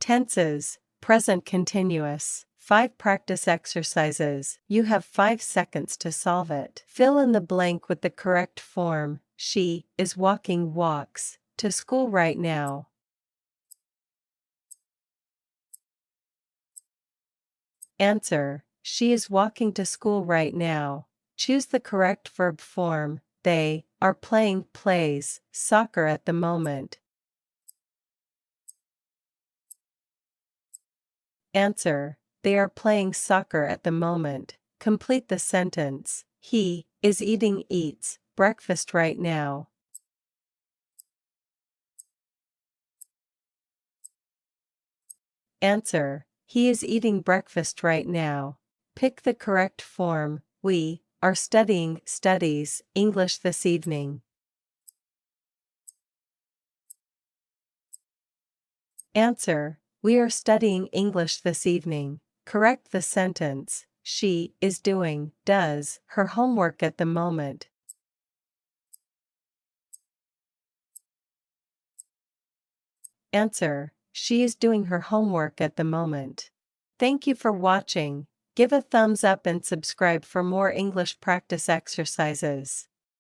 Tenses, present continuous. 5 practice exercises. You have 5 seconds to solve it. Fill in the blank with the correct form. She is walks to school right now. Answer: she is walking to school right now. Choose the correct verb form. They are plays soccer at the moment. Answer: they are playing soccer at the moment. Complete the sentence. He is eats breakfast right now. Answer: he is eating breakfast right now. Pick the correct form. We are studies English this evening. Answer: we are studying English this evening. Correct the sentence. She is does her homework at the moment. Answer: she is doing her homework at the moment. Thank you for watching. Give a thumbs up and subscribe for more English practice exercises.